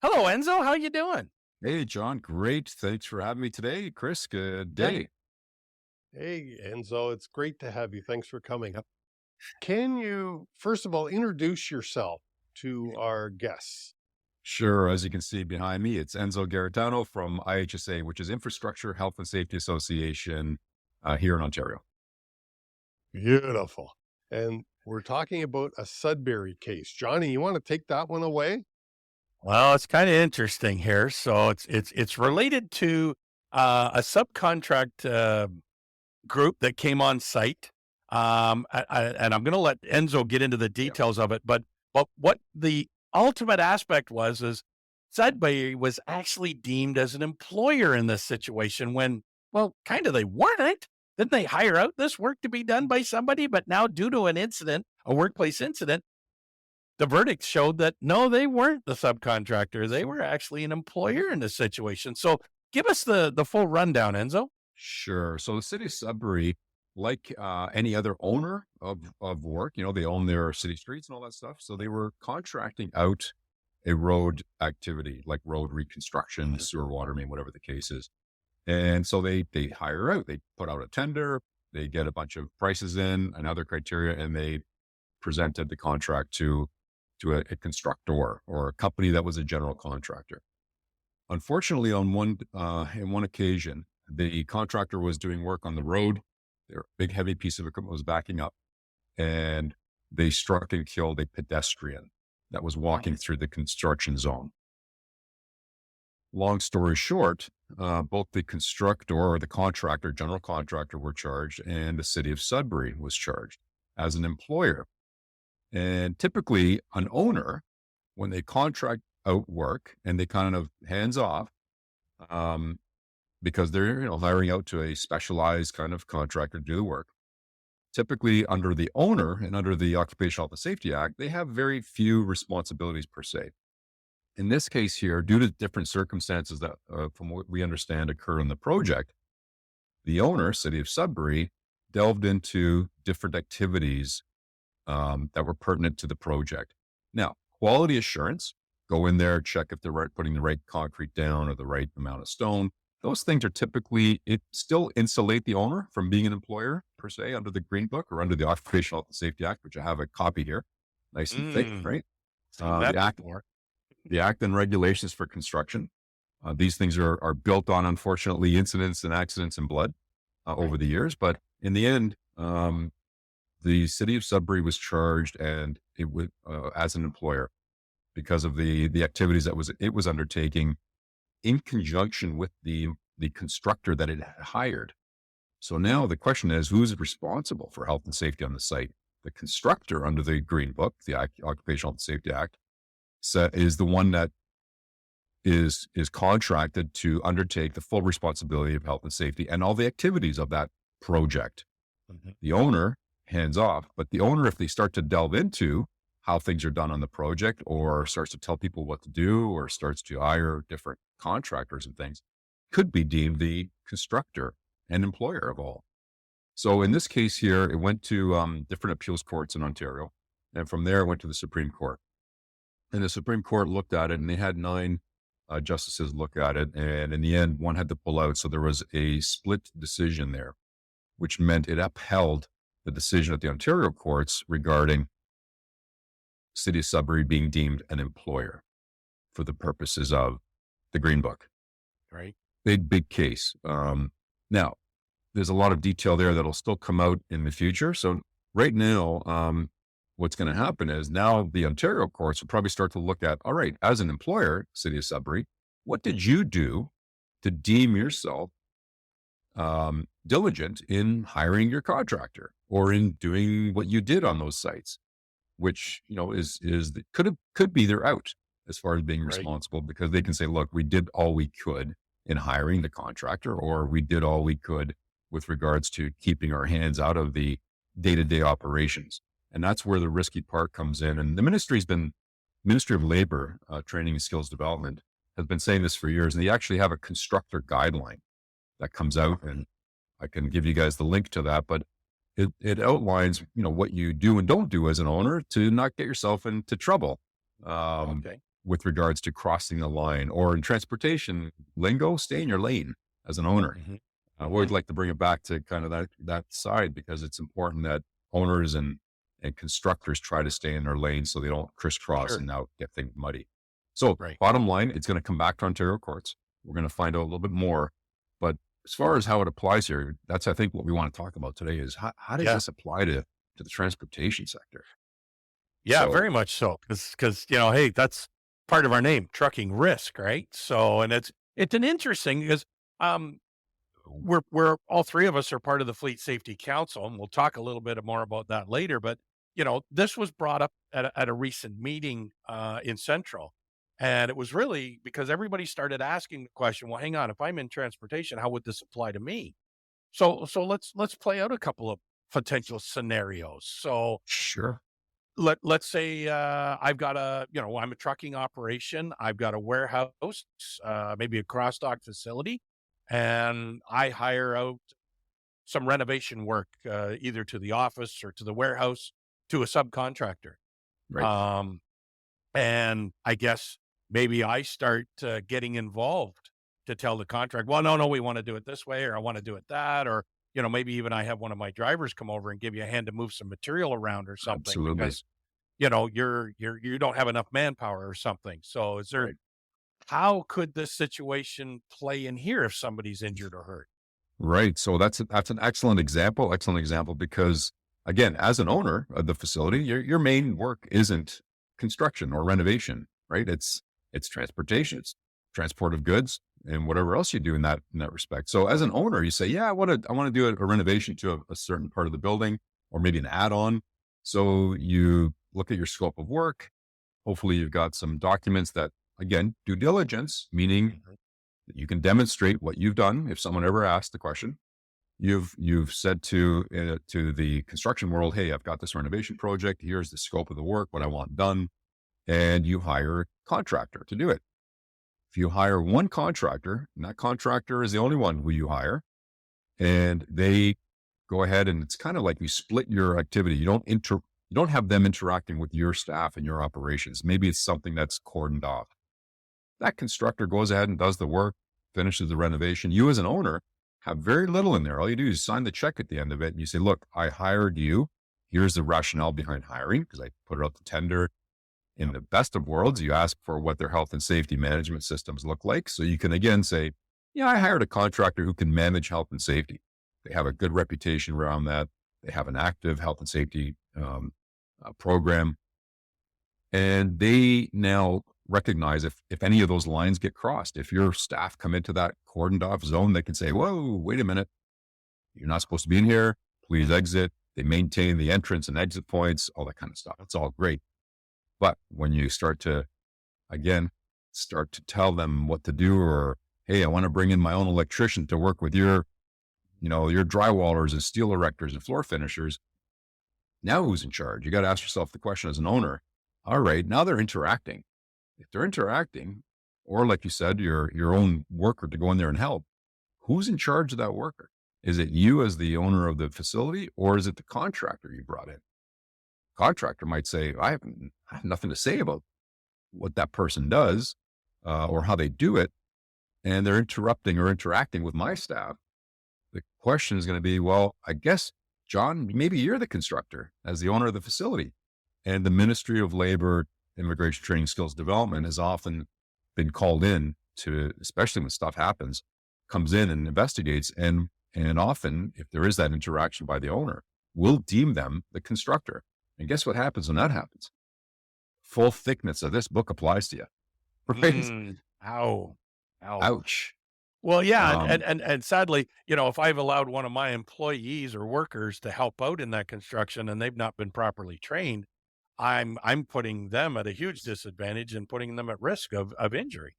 Hello, Enzo. How you doing? Hey, John. Great. Thanks for having me today. Chris, good Yeah. day. Hey, Enzo, it's great to have you. Thanks for coming. Yep. Can you, first of all, introduce yourself to our guests? Sure. As you can see behind me, it's Enzo Garritano from IHSA, which is Infrastructure Health and Safety Association here in Ontario. Beautiful. And we're talking about a Sudbury case. Johnny, you want to take that one away? Well, it's kind of interesting here. So it's related to a subcontract group that came on site. And I'm going to let Enzo get into the Yep. details of it. But what the ultimate aspect was is Sudbury was actually deemed as an employer in this situation when, well, kind of they weren't. Didn't they hire out this work to be done by somebody? But now, due to an incident, a workplace incident, the verdict showed that no, they weren't the subcontractor. They were actually an employer in this situation. So give us the full rundown, Enzo. Sure. So the city of Sudbury, like any other owner of work, they own their city streets and all that stuff. So they were contracting out a road activity like road reconstruction, sewer, water main, whatever the case is. And so they hire out, they put out a tender, they get a bunch of prices in and other criteria, and they presented the contract to a constructor or a company that was a general contractor. Unfortunately, in one occasion, the contractor was doing work on the road. Their big heavy piece of equipment was backing up, and they struck and killed a pedestrian that was walking through the construction zone. Long story short, both the constructor or the contractor, general contractor, were charged, and the city of Sudbury was charged as an employer. And typically, an owner, when they contract out work and they kind of hands off, um, because they're hiring out to a specialized kind of contractor to do the work. Typically, under the owner and under the Occupational Health and Safety Act, they have very few responsibilities per se. In this case here, due to different circumstances that, from what we understand, occur in the project, the owner, City of Sudbury, delved into different activities that were pertinent to the project. Now, quality assurance, go in there, check if they're putting the right concrete down or the right amount of stone. Those things are typically, it still insulate the owner from being an employer per se under the Green Book or under the Occupational Health and Safety Act, which I have a copy here, nice and thick, Mm, right? seen The that act, before. the act and regulations for construction. These things are built on, unfortunately, incidents and accidents and blood over Right. the years. But in the end, the city of Sudbury was charged and it was as an employer because of the activities that it was undertaking in conjunction with the constructor that it had hired. So now the question is, who's responsible for health and safety on the site? The constructor under the Green Book, the Occupational Health and Safety Act, is the one that is contracted to undertake the full responsibility of health and safety and all the activities of that project. Mhm. The owner hands off, but the owner, if they start to delve into how things are done on the project or starts to tell people what to do or starts to hire different contractors and things, could be deemed the constructor and employer of all. So in this case here, it went to different appeals courts in Ontario. And from there, it went to the Supreme Court. And the Supreme Court looked at it and they had nine justices look at it. And in the end, one had to pull out. So there was a split decision there, which meant it upheld the decision of the Ontario courts regarding City of Sudbury being deemed an employer for the purposes of the Green Book. Right. Big case. Now, there's a lot of detail there that'll still come out in the future. So right now, what's going to happen is now the Ontario courts will probably start to look at, all right, as an employer, City of Sudbury, what did you do to deem yourself diligent in hiring your contractor or in doing what you did on those sites, which, could be their out as far as being Right. responsible because they can say, look, we did all we could in hiring the contractor, or we did all we could with regards to keeping our hands out of the day-to-day operations. And that's where the risky part comes in. And the Ministry of Labor, Training and Skills Development has been saying this for years. And they actually have a constructor guideline that comes out, and I can give you guys the link to that, but it outlines, what you do and don't do as an owner to not get yourself into trouble. Okay. with regards to crossing the line, or in transportation lingo, stay in your lane as an owner. Mhm. I Mhm. always like to bring it back to kind of that side, because it's important that owners and constructors try to stay in their lane so they don't crisscross Sure. and now get things muddy. So Right. bottom line, it's going to come back to Ontario courts. We're going to find out a little bit more. But as far as how it applies here, that's, I think, what we want to talk about today is how does Yeah. this apply to the transportation sector? Yeah, So very much so. Because hey, that's part of our name, trucking risk, right? So, and it's an interesting because um, we're all three of us are part of the Fleet Safety Council, and we'll talk a little bit more about that later. But this was brought up at a recent meeting in Central, and it was really because everybody started asking the question. Well, hang on, if I'm in transportation, how would this apply to me? So let's play out a couple of potential scenarios. So sure. let's say I've got I'm a trucking operation. I've got a warehouse, maybe a cross dock facility, and I hire out some renovation work, either to the office or to the warehouse to a subcontractor. Right. Um, and I guess maybe I start getting involved to tell the contract, well, no, we want to do it this way, or I want to do it that, or maybe even I have one of my drivers come over and give you a hand to move some material around or something Absolutely. because you don't have enough manpower or something. So Right. how could this situation play in here if somebody's injured or hurt? Right. So that's an excellent example, because again, as an owner of the facility, your main work isn't construction or renovation, right? It's transportation, it's transport of goods and whatever else you do in that respect. So as an owner, you say, yeah, I want to do a renovation to a certain part of the building, or maybe an add-on. So you look at your scope of work. Hopefully you've got some documents that, again, due diligence, meaning Mhm. that you can demonstrate what you've done. If someone ever asks the question, you've said to the construction world, hey, I've got this renovation project. Here's the scope of the work, what I want done, and you hire a contractor to do it. If you hire one contractor, and that contractor is the only one who you hire, and they go ahead, and it's kind of like you split your activity. You don't have them interacting with your staff and your operations. Maybe it's something that's cordoned off. That constructor goes ahead and does the work, finishes the renovation. You as an owner have very little in there. All you do is sign the check at the end of it. And you say, look, I hired you. Here's the rationale behind hiring, because I put it out to tender. In the best of worlds, you ask for what their health and safety management systems look like. So you can again say, yeah, I hired a contractor who can manage health and safety. They have a good reputation around that. They have an active health and safety program. And they now recognize if any of those lines get crossed, if your staff come into that cordoned off zone, they can say, whoa, wait a minute. You're not supposed to be in here. Please exit. They maintain the entrance and exit points, all that kind of stuff. It's all great. But when you again, start to tell them what to do, or, hey, I want to bring in my own electrician to work with your drywallers and steel erectors and floor finishers. Now who's in charge? You got to ask yourself the question as an owner. All right, now they're interacting. If they're interacting, or like you said, your own worker to go in there and help, who's in charge of that worker? Is it you as the owner of the facility, or is it the contractor you brought in? Contractor might say, I have nothing to say about what that person does or how they do it, and they're interrupting or interacting with my staff. The question is going to be, well, I guess, John, maybe you're the constructor as the owner of the facility. And the Ministry of Labor, Immigration, Training, Skills Development has often been called in to, especially when stuff happens, comes in and investigates. And often, if there is that interaction by the owner, we'll deem them the constructor. And guess what happens when that happens? Full thickness of this book applies to you. Right? Ow. Ow. Ouch. Well, yeah, Um, and sadly, if I've allowed one of my employees or workers to help out in that construction and they've not been properly trained, I'm putting them at a huge disadvantage and putting them at risk of injury.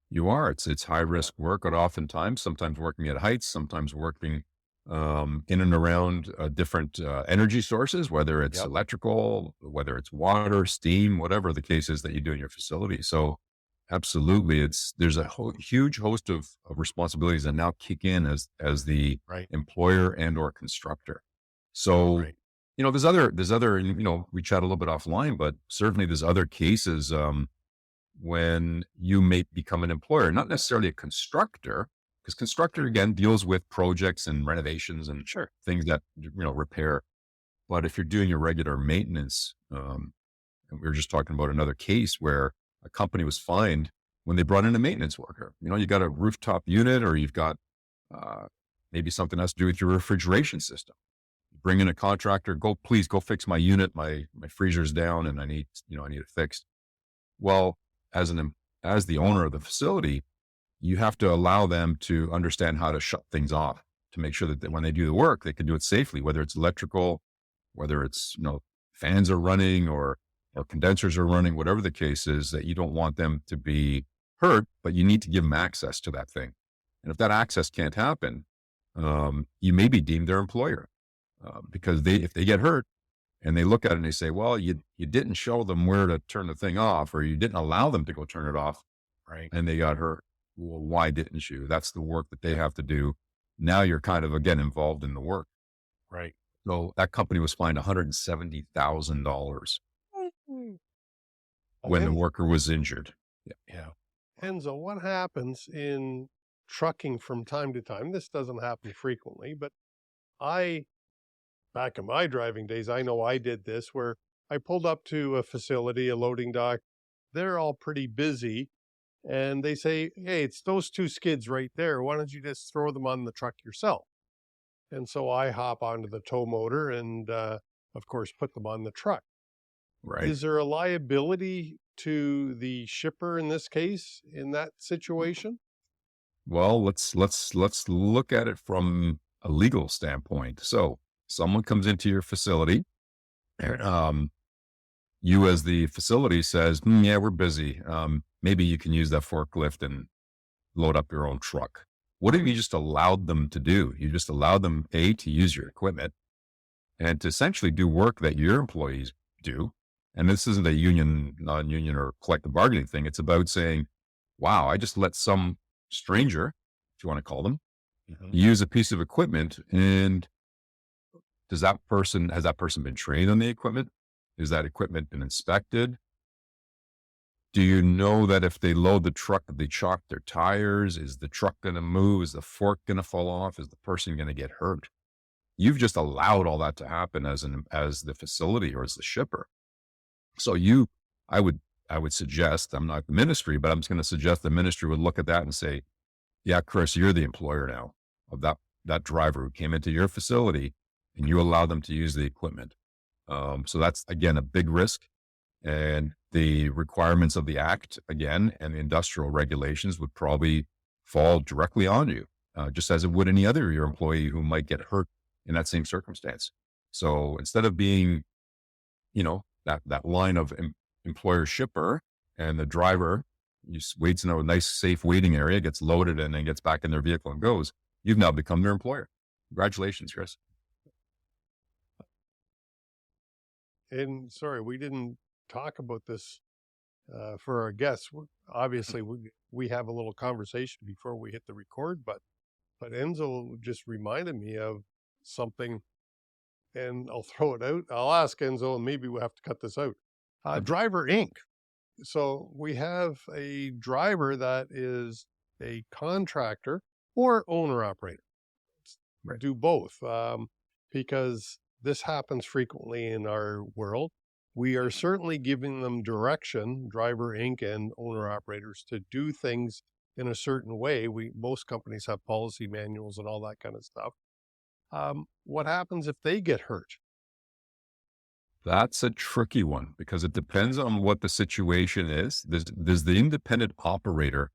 You are. It's high risk work at oftentimes, sometimes working at heights, sometimes working in and around different energy sources, whether it's Yep. electrical, whether it's water, steam, whatever the case is that you do in your facility. So absolutely, there's a huge host of responsibilities that now kick in as the Right. employer and or constructor. So, Right. there's other, we chat a little bit offline, but certainly there's other cases. when you may become an employer, not necessarily a constructor, because constructor again deals with projects and renovations and Sure. things that, repair. But if you're doing your regular maintenance, and we were just talking about another case where a company was fined when they brought in a maintenance worker. You got a rooftop unit, or you've got maybe something has to do with your refrigeration system. You bring in a contractor, please go fix my unit. My freezer's down and I need it fixed. Well, as the owner of the facility, you have to allow them to understand how to shut things off to make sure that when they do the work, they can do it safely, whether it's electrical, whether it's, fans are running or condensers are running, whatever the case is, that you don't want them to be hurt, but you need to give them access to that thing. And if that access can't happen, you may be deemed their employer, because if they get hurt and they look at it and they say, well, you didn't show them where to turn the thing off, or you didn't allow them to go turn it off, Right. and they got hurt. Well, why didn't you? That's the work that they have to do. Now you're kind of, again, involved in the work. Right. So that company was fined $170,000 Mm. when the And worker was injured. Yeah. Enzo, what happens in trucking from time to time? This doesn't happen frequently, but back in my driving days, I know I did this where I pulled up to a facility, a loading dock. They're all pretty busy. And they say, hey, it's those two skids right there. Why don't you just throw them on the truck yourself? And so I hop onto the tow motor and, of course, put them on the truck. Right. Is there a liability to the shipper in this case, in that situation? Well, let's look at it from a legal standpoint. So someone comes into your facility, and, you as the facility says, yeah, we're busy. Maybe you can use that forklift and load up your own truck. What have you just allowed them to do? You just allowed them, to use your equipment and to essentially do work that your employees do. And this isn't a union, non-union, or collective bargaining thing. It's about saying, wow, I just let some stranger, if you want to call them, use a piece of equipment. And has that person been trained on the equipment? Is that equipment been inspected? Do you know that if they load the truck, they chalk their tires? Is the truck going to move? Is the fork going to fall off? Is the person going to get hurt? You've just allowed all that to happen as the facility or as the shipper. So I would suggest, I'm not the ministry, but I'm just going to suggest the ministry would look at that and say, yeah, Chris, you're the employer now of that driver who came into your facility and you allowed them to use the equipment. So that's, again, a big risk. And the requirements of the act, again, and the industrial regulations would probably fall directly on you, just as it would any other of your employee who might get hurt in that same circumstance. So instead of being, that line of employer shipper, and the driver waits in a nice, safe waiting area, gets loaded, and then gets back in their vehicle and goes, you've now become their employer. Congratulations, Chris. And sorry, we didn't talk about this for our guests. Obviously, we have a little conversation before we hit the record, but Enzo just reminded me of something, and I'll throw it out. I'll ask Enzo, and maybe we'll have to cut this out. Driver Inc. So we have a driver that is a contractor or owner operator. Right. Do both, because this happens frequently in our world. We are certainly giving them direction, Driver Inc. and owner operators, to do things in a certain way. Most companies have policy manuals and all that kind of stuff. What happens if they get hurt? That's a tricky one because it depends on what the situation is. There's the independent operator,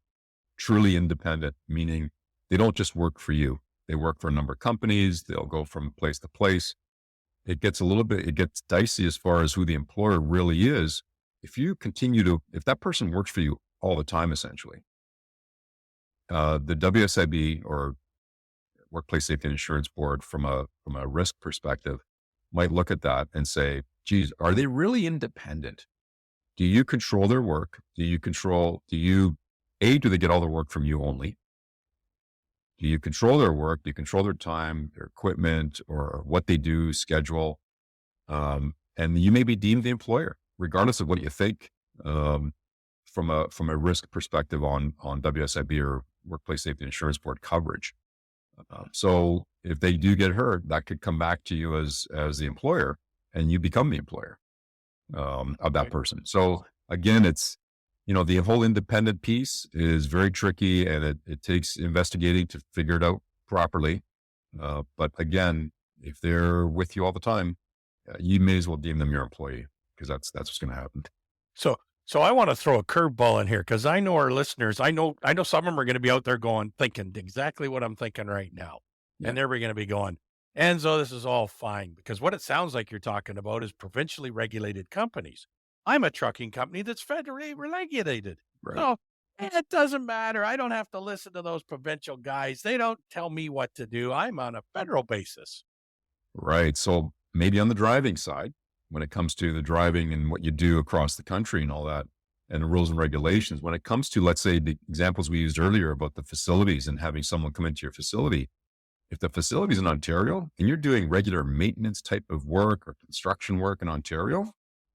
truly independent, meaning they don't just work for you. They work for a number of companies. They'll go from place to place. It gets dicey as far as who the employer really is. If that person works for you all the time, essentially, the WSIB, or Workplace Safety and Insurance Board, from a risk perspective, might look at that and say, geez, are they really independent? Do you control their work? Do they get all their work from you only? Do you control their work? Do you control their time, their equipment, or what they do, schedule? And you may be deemed the employer, regardless of what you think. from a risk perspective on WSIB or Workplace Safety Insurance Board coverage. So if they do get hurt, that could come back to you as the employer, and you become the employer of that person. So again, it's, the whole independent piece is very tricky, and it takes investigating to figure it out properly. But again, if they're with you all the time, you may as well deem them your employee, because that's what's going to happen. So I want to throw a curveball in here, because I know our listeners, I know some of them are going to be out there thinking exactly what I'm thinking right now. Yeah. And they're going to be going, Enzo, this is all fine, because what it sounds like you're talking about is provincially regulated companies. I'm a trucking company that's federally regulated. Right. So it doesn't matter. I don't have to listen to those provincial guys. They don't tell me what to do. I'm on a federal basis. Right. So maybe on the driving side, when it comes to the driving and what you do across the country and all that, and the rules and regulations, when it comes to, let's say, the examples we used earlier about the facilities and having someone come into your facility, if the facility is in Ontario and you're doing regular maintenance type of work or construction work in Ontario,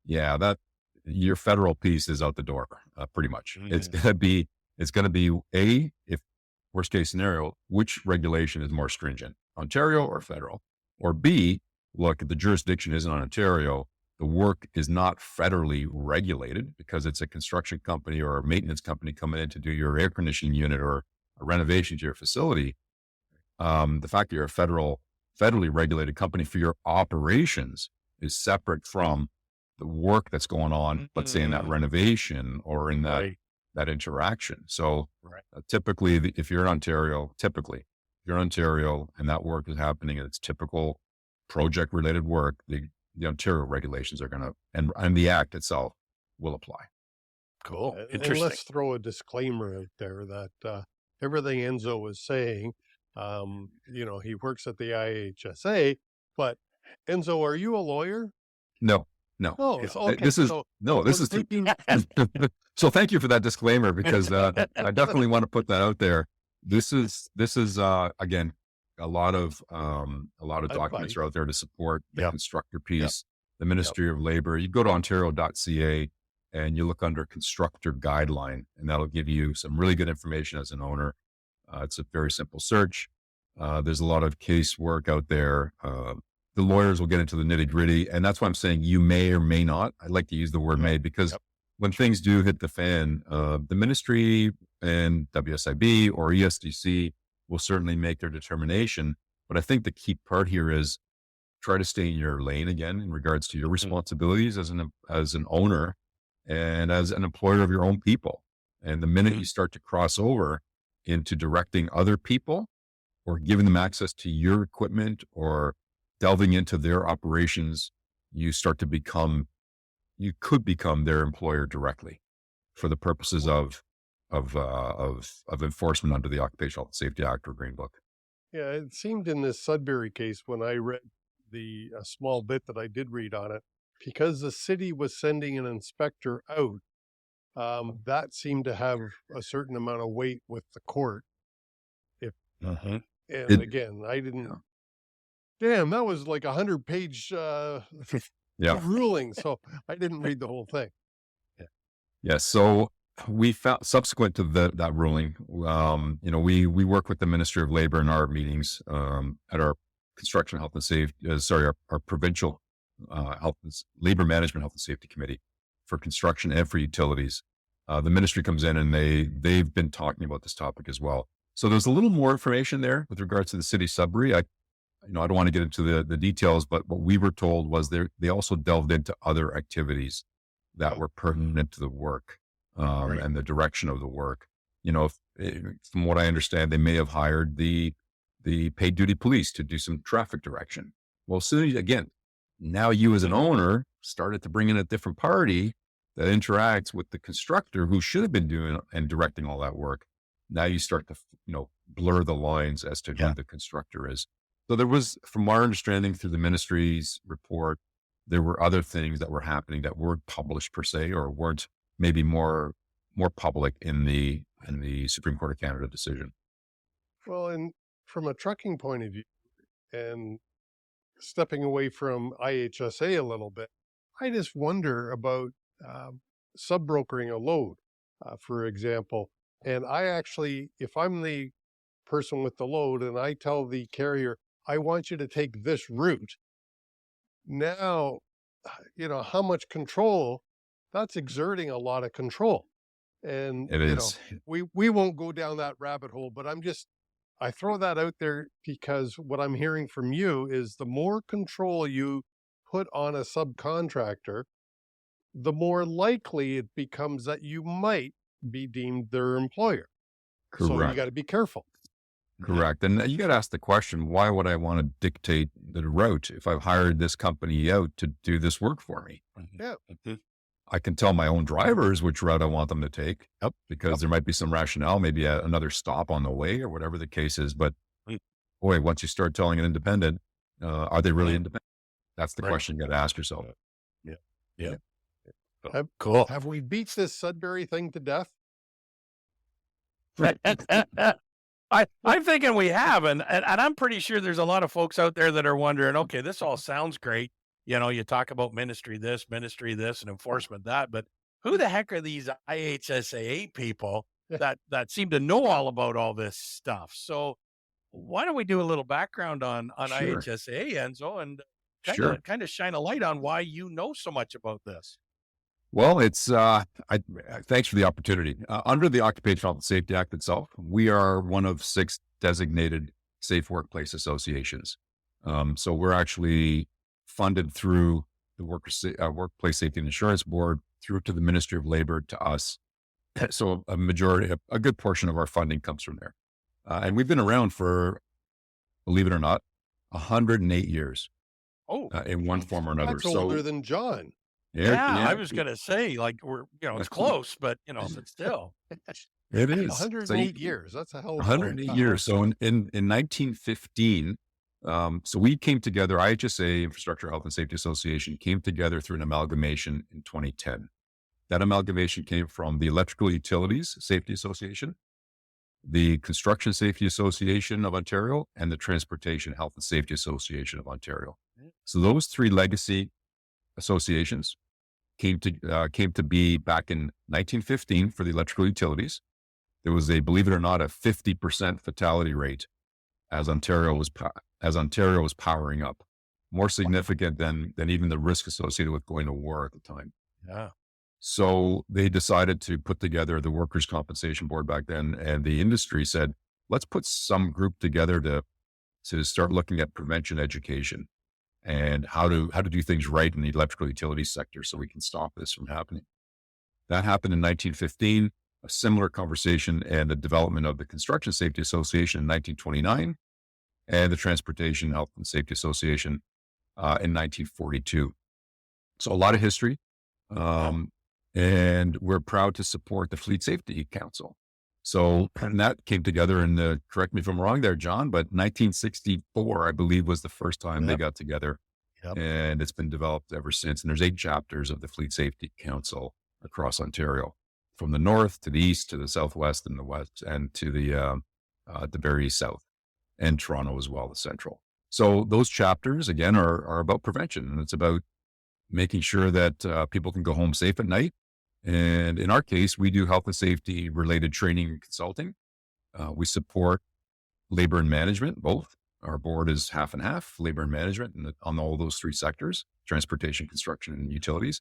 yeah, that your federal piece is out the door, pretty much. It's going to be if worst case scenario, which regulation is more stringent, Ontario or federal? Or B, look, if the jurisdiction isn't on Ontario, the work is not federally regulated because it's a construction company or a maintenance company coming in to do your air conditioning unit or a renovation to your facility. The fact that you're a federally regulated company for your operations is separate from the work that's going on, let's say in that renovation or in that interaction. So typically, if you're in Ontario, and that work is happening and it's typical project related work, the Ontario regulations are going to, and the act itself will apply. Cool. And Interesting. let's throw a disclaimer out there that everything Enzo was saying, he works at the IHSA, but Enzo, are you a lawyer? No. Oh, okay. This is so thank you for that disclaimer, because I definitely want to put that out there. This is again, a lot of documents are out there to support the constructor piece, the Ministry of Labor. You go to ontario.ca and you look under constructor guideline, and that'll give you some really good information as an owner. It's a very simple search. There's a lot of casework out there. The lawyers will get into the nitty gritty, and that's why I'm saying you may or may not. I like to use the word may, because when things do hit the fan, the ministry and WSIB or ESDC will certainly make their determination. But I think the key part here is try to stay in your lane again in regards to your responsibilities as an owner and as an employer of your own people. And the minute you start to cross over into directing other people or giving them access to your equipment or delving into their operations, you could become their employer directly for the purposes of enforcement under the Occupational Health and Safety Act or Green Book. Yeah, it seemed in this Sudbury case, when I read the small bit that I did read on it, because the city was sending an inspector out, that seemed to have a certain amount of weight with the court. Again, I didn't. Damn, that was like 100-page ruling. So I didn't read the whole thing. Yeah. So we found, subsequent to that ruling, we work with the Ministry of Labor in our meetings at our construction health and safety. Our provincial labor management health and safety committee for construction and for utilities. The ministry comes in and they've been talking about this topic as well. So there's a little more information there with regards to the city of Sudbury. I don't want to get into the details, but what we were told was they also delved into other activities that were pertinent to the work and the direction of the work. From what I understand, they may have hired the paid duty police to do some traffic direction. Well, soon again, now you as an owner started to bring in a different party that interacts with the constructor who should have been doing and directing all that work. Now you start to, blur the lines as to who the constructor is. So there was, from our understanding through the ministry's report, there were other things that were happening that weren't published per se, or weren't maybe more public in the Supreme Court of Canada decision. Well, and from a trucking point of view, and stepping away from IHSA a little bit, I just wonder about sub-brokering a load. for example. And I actually, if I'm the person with the load and I tell the carrier, I want you to take this route, now, how much control, that's exerting a lot of control. And, It is. we won't go down that rabbit hole, but I throw that out there because what I'm hearing from you is the more control you put on a subcontractor, the more likely it becomes that you might be deemed their employer. So you Correct. got to be careful. Correct. And you got to ask the question, why would I want to dictate the route if I've hired this company out to do this work for me? Yeah. I can tell my own drivers which route I want them to take. Yep. Because there might be some rationale, maybe another stop on the way or whatever the case is. But boy, once you start telling an independent, are they really independent? That's the question you got to ask yourself. Yeah. Cool. Have we beat this Sudbury thing to death? I'm thinking we have, and I'm pretty sure there's a lot of folks out there that are wondering, okay, this all sounds great. You talk about ministry this, and enforcement that, but who the heck are these IHSA people that seem to know all about all this stuff? So why don't we do a little background on Sure. IHSA, Enzo, and Sure. kind of shine a light on why you know so much about this? Well, it's, thanks for the opportunity. Under the Occupational Health and Safety Act itself, we are one of 6 designated safe workplace associations. So we're actually funded through the Workplace Safety and Insurance Board through to the Ministry of Labor to us. So a good portion of our funding comes from there. And we've been around for, believe it or not, 108 years. Oh, in one form or another. That's older than John. Yeah, I was going to say, like, it's close, but, but still. It is. 108 years. That's a hell of a 108 years. So in 1915, so we came together, IHSA, Infrastructure Health and Safety Association, came together through an amalgamation in 2010. That amalgamation came from the Electrical Utilities Safety Association, the Construction Safety Association of Ontario, and the Transportation Health and Safety Association of Ontario. So those 3 legacy associations came to be back in 1915 for the electrical utilities. There was believe it or not, a 50% fatality rate as Ontario was powering up, more significant than even the risk associated with going to war at the time. Yeah. So they decided to put together the Workers' Compensation Board back then, and the industry said, let's put some group together to start looking at prevention education and how to do things right in the electrical utility sector so we can stop this from happening. That happened in 1915, a similar conversation and the development of the Construction Safety Association in 1929, and the Transportation Health and Safety Association in 1942. So a lot of history. And we're proud to support the Fleet Safety Council. So, and that came together in correct me if I'm wrong there, John, but 1964, I believe, was the first time they got together. And it's been developed ever since. And there's 8 chapters of the Fleet Safety Council across Ontario, from the north to the east to the southwest and the west, and to the very south, and Toronto as well, the central. So those chapters, again, are about prevention, and it's about making sure that people can go home safe at night. And in our case, we do health and safety related training and consulting. We support labor and management, both. Our board is half and half, labor and management, on all those 3 sectors: transportation, construction, and utilities.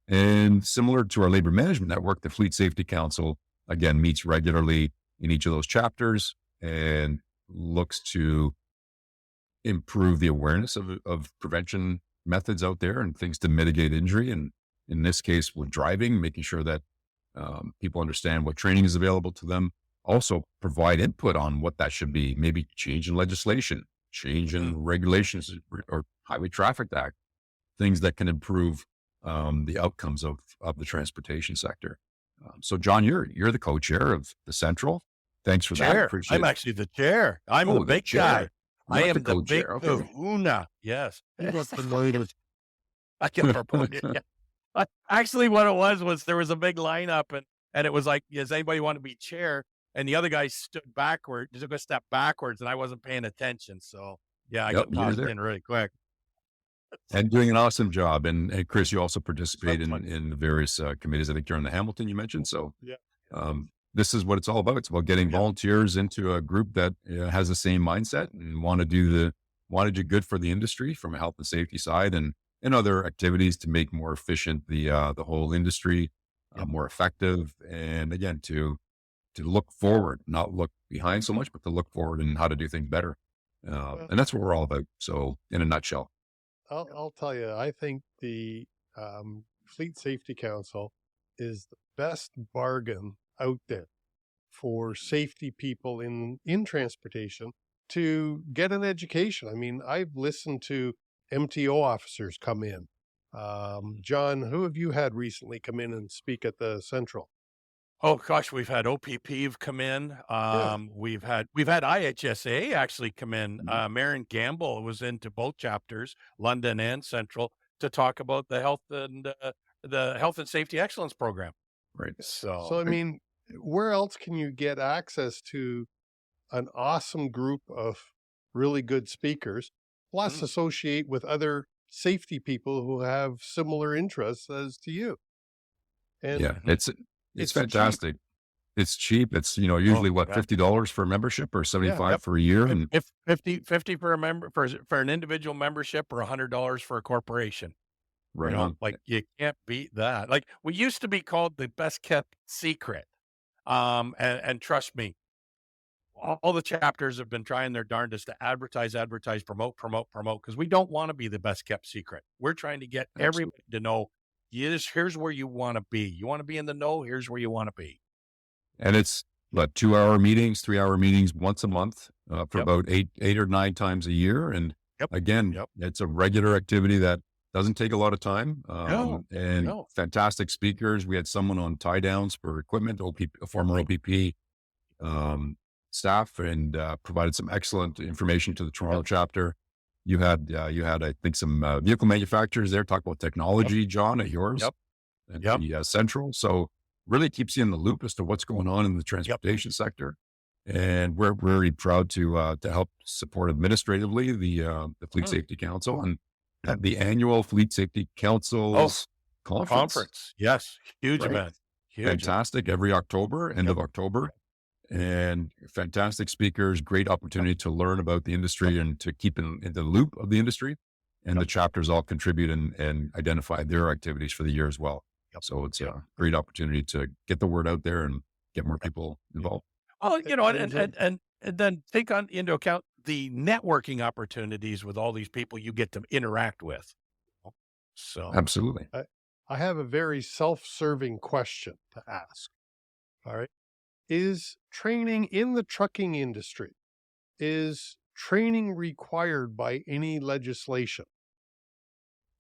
And similar to our labor management network, the Fleet Safety Council, again, meets regularly in each of those chapters and looks to improve the awareness of prevention methods out there and things to mitigate injury. And in this case, with driving, making sure that people understand what training is available to them. Also provide input on what that should be, maybe change in legislation, change in regulations or Highway Traffic Act, things that can improve the outcomes of the transportation sector. So John, you're the co-chair of the Central. Thanks for that. Appreciate I'm actually the chair. I'm the big guy. I am the big kahuna. Yes. I can propose it. Actually, what it was there was a big lineup, and it was like, does anybody want to be chair? And the other guy stood backward, took a step backwards, and I wasn't paying attention. So yeah, I got tossed in really quick. And doing an awesome job. And Chris, you also participate in the various committees. I think during the Hamilton you mentioned. So This is what it's all about. It's about getting volunteers into a group that has the same mindset and want to do good for the industry from a health and safety side, and other activities to make more efficient the whole industry, more effective. And again, to look forward, not look behind so much, but to look forward and how to do things better. Well, And that's what we're all about. So in a nutshell. I'll tell you, I think the Fleet Safety Council is the best bargain out there for safety people in transportation to get an education. I mean, I've listened to MTO officers come in. John, who have you had recently come in and speak at the Central? Oh gosh, we've had OPP come in. Yeah. We've had IHSA actually come in. Mhm. Marin Gamble was into both chapters, London and Central, to talk about the health and safety excellence program. Right. So So, I mean, where else can you get access to an awesome group of really good speakers, plus mm, associate with other safety people who have similar interests as to you? And Yeah. mhm. It's it's cheap. fantastic. It's cheap. It's, Oh usually what, yeah, $50 for a membership or Yeah. 75 yep. for a year. If, And if 50 for a member for an individual membership or $100 for a corporation. right on. Like you can't beat that. Like we used to be called the best kept secret. And trust me, all the chapters have been trying their darndest to advertise, promote, because we don't want to be the best kept secret. We're trying to get Absolutely. everybody to know, yes, here's where you want to be. You want to be in the know, here's where you want to be. And it's what, 2-hour meetings, 3-hour meetings once a month, for Yep. about eight or nine times a year. And Yep. again, Yep. it's a regular activity that doesn't take a lot of time. No, And no. fantastic speakers. We had someone on tie downs for equipment, OPP, former OPP, um, staff, and provided some excellent information to the Toronto Yep. chapter. You had, I think, some vehicle manufacturers there talk about Yep. technology, John, at yours Yep. and Yep. the Central. So really keeps you in the loop as to what's going on in the Yep. transportation sector. And we're very proud to help support administratively the Fleet Mm. Safety Council and the annual Fleet Safety Oh, Council's conference. conference. Yes. Huge Right. event. Huge event. Fantastic every October, end Yep. of October, and fantastic speakers, great opportunity to learn about the Yep. industry and to keep in the loop of the industry. And the Yep. chapters all contribute and identify their activities for the year as well. Yep. So it's Yep. a great opportunity to get the word out there and get more people involved. Well, Enzo, and then take into account the networking opportunities with all these people you get to interact with. So, Absolutely. I have a very self-serving question to ask. All right. Is training in the trucking industry, is training required by any legislation?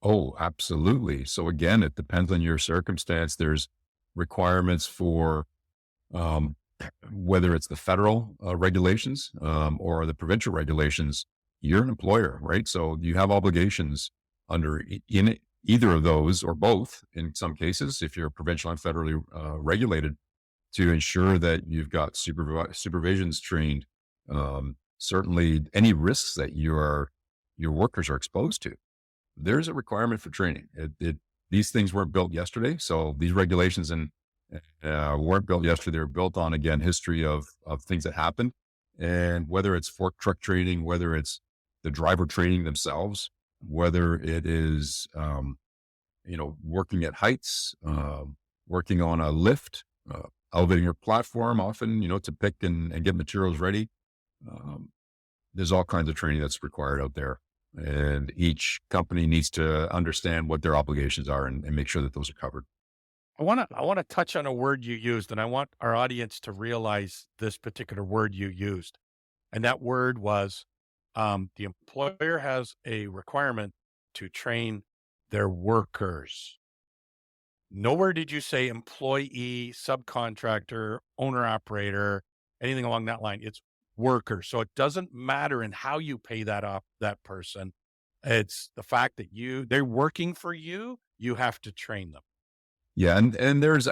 Oh, absolutely. So again, it depends on your circumstance. There's requirements for, um, whether it's the federal regulations, or the provincial regulations. You're an employer, right? So you have obligations under either of those or both in some cases, if you're provincial and federally regulated, to ensure that you've got supervisions trained. Certainly any risks that your workers are exposed to, there's a requirement for training. These things weren't built yesterday. So these regulations weren't built yesterday. They're built on, again, history of things that happened. And whether it's fork truck training, whether it's the driver training themselves, whether it is, working at heights, working on a lift, elevating your platform often, to pick and get materials ready. Um, there's all kinds of training that's required out there. And each company needs to understand what their obligations are and make sure that those are covered. I want to touch on a word you used, and I want our audience to realize this particular word you used. And that word was, the employer has a requirement to train their workers. Nowhere did you say employee, subcontractor, owner operator, anything along that line. It's workers. So it doesn't matter in how you pay that person. It's the fact that they're working for you. You have to train them. Yeah. And there is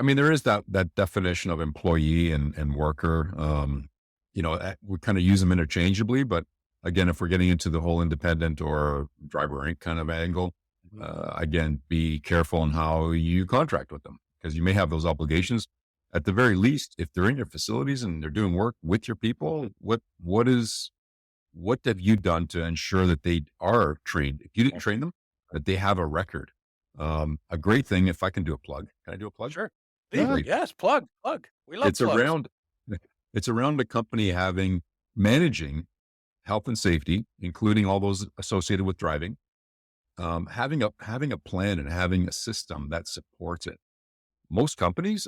that definition of employee and worker. We kind of use them interchangeably, but again, if we're getting into the whole independent or driver Inc. kind of angle, again, be careful in how you contract with them, because you may have those obligations. at the very least, if they're in your facilities and they're doing work with your people, what have you done to ensure that they are trained? If you didn't train them, that they have a record. A great thing, if I can do a plug, can I do a plug? Sure. Yeah. Yes. Plug. We love It's plugs. around, it's around the company managing health and safety, including all those associated with driving, having a plan and having a system that supports it. Most companies,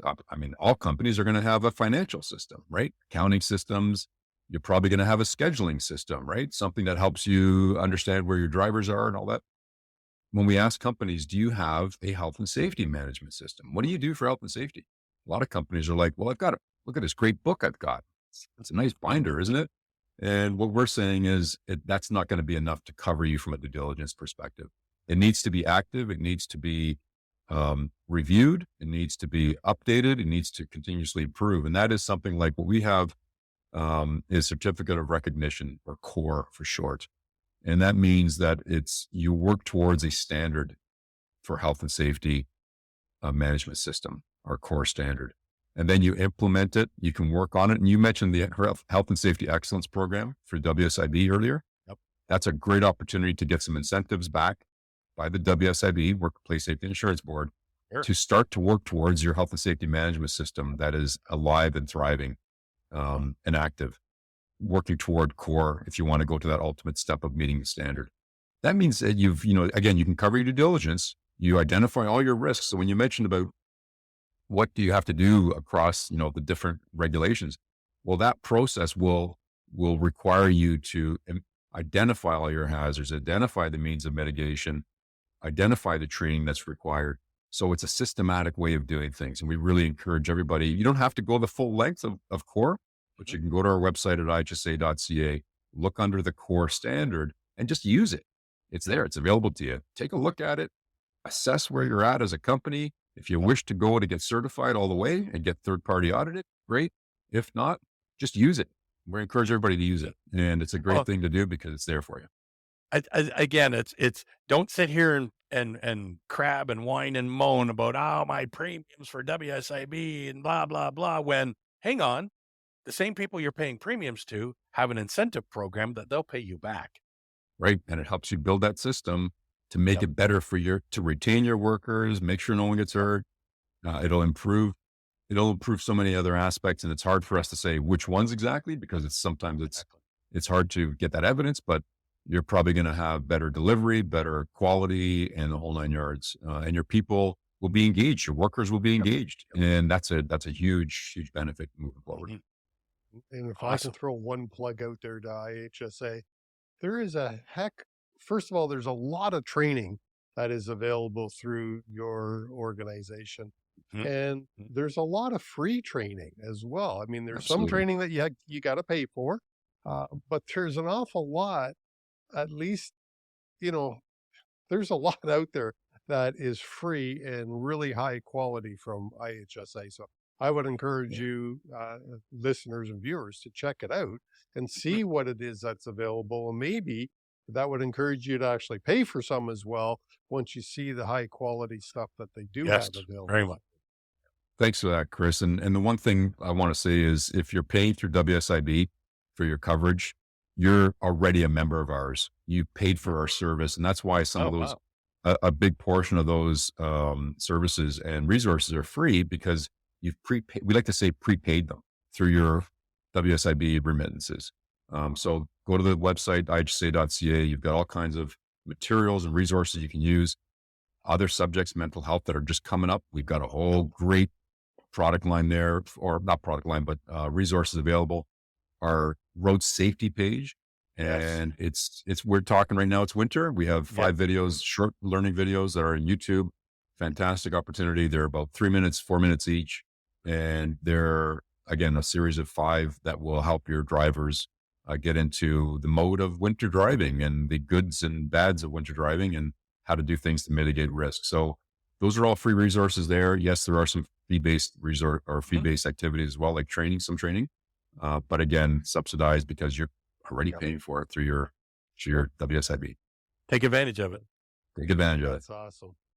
all companies are going to have a financial system, right? Accounting systems. You're probably going to have a scheduling system, right? Something that helps you understand where your drivers are and all that. When we ask companies, do you have a health and safety management system? What do you do for health and safety? A lot of companies are like, well, I've got it. Look at this great book I've got. It's a nice binder, isn't it? And what we're saying is that's not going to be enough to cover you from a due diligence perspective. It needs to be active. It needs to be reviewed. It needs to be updated. It needs to continuously improve. And that is something like what we have is certificate of recognition, or CORE for short. And that means that you work towards a standard for health and safety management system, our CORE standard. And then you implement it. You can work on it. And you mentioned the Health and Safety Excellence Program for WSIB earlier. Yep. That's a great opportunity to get some incentives back by the WSIB, Workplace Safety Insurance Board, Sure. to start to work towards your health and safety management system that is alive and thriving and active, working toward CORE if you want to go to that ultimate step of meeting the standard. That means that again, you can cover your due diligence. You identify all your risks. So when you mentioned about what do you have to do across, the different regulations, well, that process will require you to identify all your hazards, identify the means of mitigation, identify the training that's required. So it's a systematic way of doing things. And we really encourage everybody, you don't have to go the full length of CORE, but you can go to our website at IHSA.ca, look under the CORE standard and just use it. It's there. It's available to you. Take a look at it, assess where you're at as a company. If you wish to go to get certified all the way and get third-party audited, great. If not, just use it. We encourage everybody to use it. And it's a great thing to do because it's there for you. Again, it's don't sit here and crab and whine and moan about, my premiums for WSIB and blah, blah, blah. When, hang on, the same people you're paying premiums to have an incentive program that they'll pay you back. Right. And it helps you build that system to make it better to retain your workers, make sure no one gets hurt. It'll improve so many other aspects. And it's hard for us to say which ones exactly, because sometimes it's hard to get that evidence, but you're probably going to have better delivery, better quality, and the whole 9 yards. And your people will be engaged. Your workers will be engaged. And that's a huge, huge benefit moving forward. Mm-hmm. And if I can throw one plug out there to IHSA, there is first of all, there's a lot of training that is available through your organization. Mm-hmm. And there's a lot of free training as well. I mean, there's some training that you got to pay for, but there's an awful lot, at least, there's a lot out there that is free and really high quality from IHSA. So I would encourage you, listeners and viewers, to check it out and see what it is that's available. And maybe that would encourage you to actually pay for some as well once you see the high quality stuff that they do have available. Very much. Thanks for that, Chris. And the one thing I want to say is, if you're paying through WSIB for your coverage, you're already a member of ours. You paid for our service. And that's why some of those, a big portion of those services and resources are free, because you've prepaid. We like to say prepaid them through your WSIB remittances. So go to the website, IHSA.ca. You've got all kinds of materials and resources you can use. Other subjects, mental health, that are just coming up. We've got a whole great product line there, or not product line, but resources available. Our road safety page. And we're talking right now, it's winter. We have 5 videos, short learning videos that are on YouTube. Fantastic opportunity. They're about 3 minutes, 4 minutes each. And they're, again, a series of 5 that will help your drivers get into the mode of winter driving and the goods and bads of winter driving and how to do things to mitigate risk. So those are all free resources there. Yes, there are some fee-based fee-based activities as well, like some training. But again, subsidized because you're already paying for it through your WSIB. Take advantage of it. Take advantage of it. That's awesome.